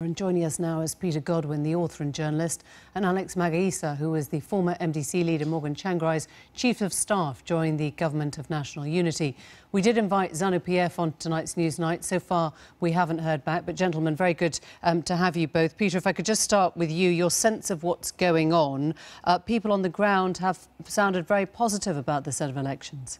And joining us now is Peter Godwin, the author and journalist, and Alex Magaisa, who is the former MDC leader Morgan Tsvangirai's chief of staff during the Government of National Unity. We did invite ZANU-PF on tonight's Newsnight. So far, we haven't heard back. But, gentlemen, very good to have you both. Peter, if I could just start with you, your sense of what's going on. People on the ground have sounded very positive about this set of elections.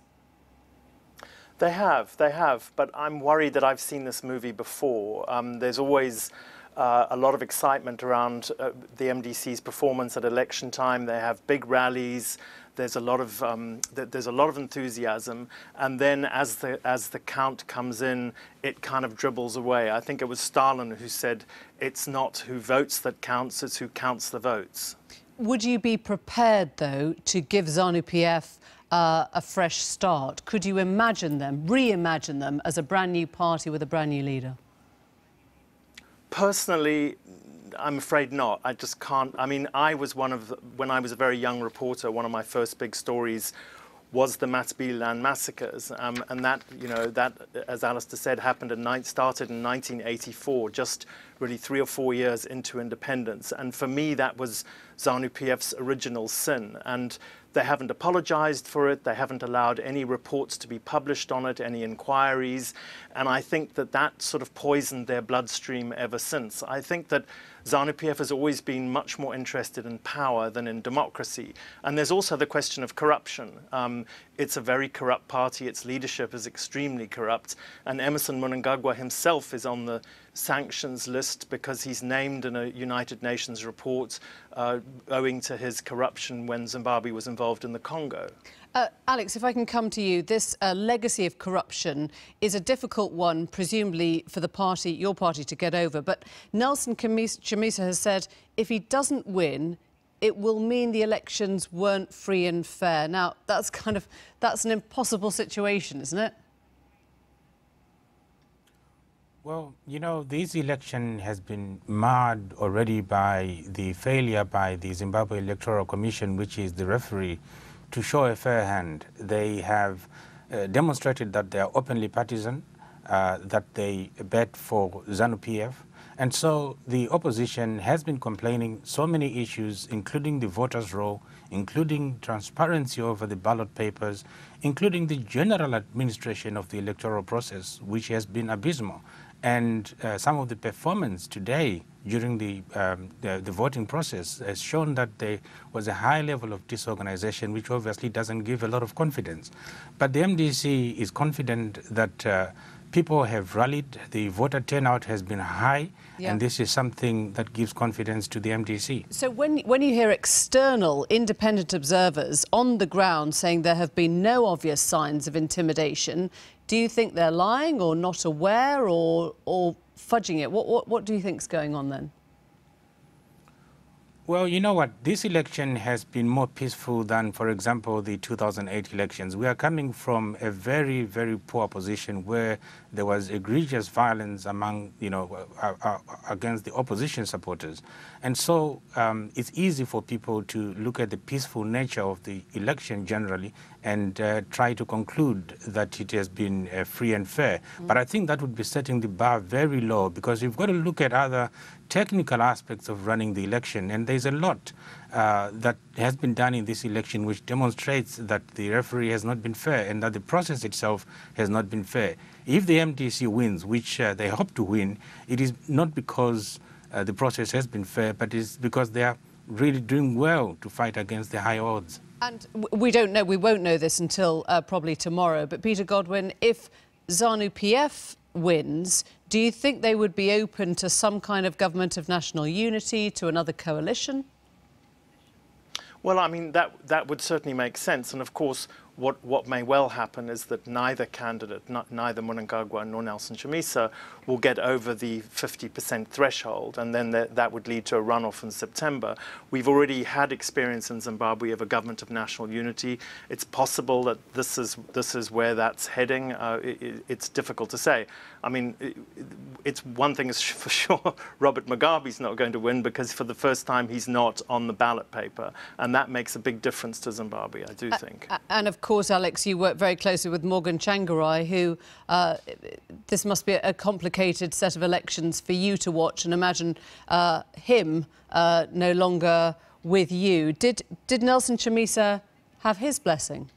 They have, but I'm worried that I've seen this movie before. There's always a lot of excitement around the MDC's performance at election time. They have big rallies. There's a lot of enthusiasm, and then as the count comes in, it kind of dribbles away. I think it was Stalin who said, "It's not who votes that counts; it's who counts the votes." Would you be prepared, though, to give ZANU-PF a fresh start? Could you reimagine them as a brand new party with a brand new leader? Personally, I'm afraid not. I just can't. I mean, when I was a very young reporter, one of my first big stories was the Maitlis land massacres, and that, as Alistair said, started in 1984, just really 3 or 4 years into independence. And for me, that was ZANU-PF's original sin. And they haven't apologized for it. They haven't allowed any reports to be published on it, any inquiries. And I think that sort of poisoned their bloodstream ever since. I think that ZANU-PF has always been much more interested in power than in democracy. And there's also the question of corruption. It's a very corrupt party. Its leadership is extremely corrupt. And Emmerson Mnangagwa himself is on the sanctions list because he's named in a United Nations report owing to his corruption when Zimbabwe was involved in the Congo. Alex, if I can come to you, this legacy of corruption is a difficult one, presumably for your party to get over. But Nelson Chamisa has said if he doesn't win, it will mean the elections weren't free and fair. Now, that's an impossible situation, isn't it? Well, this election has been marred already by the failure by the Zimbabwe Electoral Commission, which is the referee, to show a fair hand. They have demonstrated that they are openly partisan, that they bet for ZANU-PF. And so the opposition has been complaining so many issues, including the voters' roll, including transparency over the ballot papers, including the general administration of the electoral process, which has been abysmal. And some of the performance today during the voting process has shown that there was a high level of disorganization, which obviously doesn't give a lot of confidence. But the MDC is confident that people have rallied, the voter turnout has been high, and this is something that gives confidence to the MDC. So when you hear external independent observers on the ground saying there have been no obvious signs of intimidation, do you think they're lying or not aware or fudging it? What do you think's going on then? Well, you know what? This election has been more peaceful than, for example, the 2008 elections. We are coming from a very, very poor position where there was egregious violence among, against the opposition supporters. And so it's easy for people to look at the peaceful nature of the election generally and try to conclude that it has been free and fair. But I think that would be setting the bar very low, because you've got to look at other technical aspects of running the election, and there's a lot that has been done in this election which demonstrates that the referee has not been fair and that the process itself has not been fair. If the MDC wins, which they hope to win, it is not because the process has been fair, but it's because they are really doing well to fight against the high odds. And we won't know this until probably tomorrow, but Peter Godwin, if ZANU-PF wins, do you think they would be open to some kind of government of national unity, to another coalition? Well, I mean, that would certainly make sense. And of course, what may well happen is that neither candidate, neither Mnangagwa nor Nelson Chamisa, will get over the 50% threshold, and then that would lead to a runoff in September. We've already had experience in Zimbabwe of a government of national unity. It's possible that this is where that's heading. It's difficult to say. I mean, it's one thing is for sure, Robert Mugabe's not going to win, because for the first time he's not on the ballot paper, and that makes a big difference to Zimbabwe, I do think. And of course, Alex, you work very closely with Morgan Tsvangirai, who this must be a complicated set of elections for you to watch, and imagine him no longer with you. Did Nelson Chamisa have his blessing?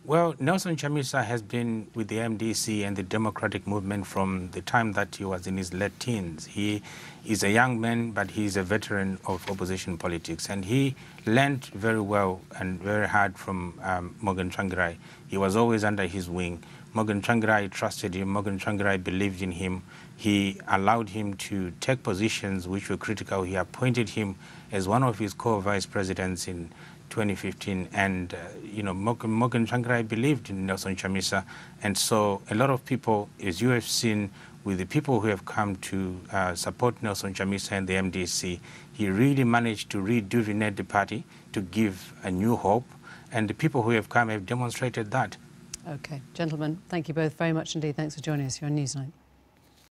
Well, Nelson Chamisa has been with the MDC and the democratic movement from the time that he was in his late teens. He is a young man, but he is a veteran of opposition politics, and he learned very well and very hard from Morgan Tsvangirai. He was always under his wing. Morgan Tsvangirai trusted him. Morgan Tsvangirai believed in him. He allowed him to take positions which were critical. He appointed him as one of his core vice presidents in 2015, and Morgan Tsvangirai believed in Nelson Chamisa, and so a lot of people, as you have seen with the people who have come to support Nelson Chamisa and the MDC, he really managed to rejuvenate the party, to give a new hope, and the people who have come have demonstrated that. OK, gentlemen, thank you both very much indeed. Thanks for joining us here on Newsnight.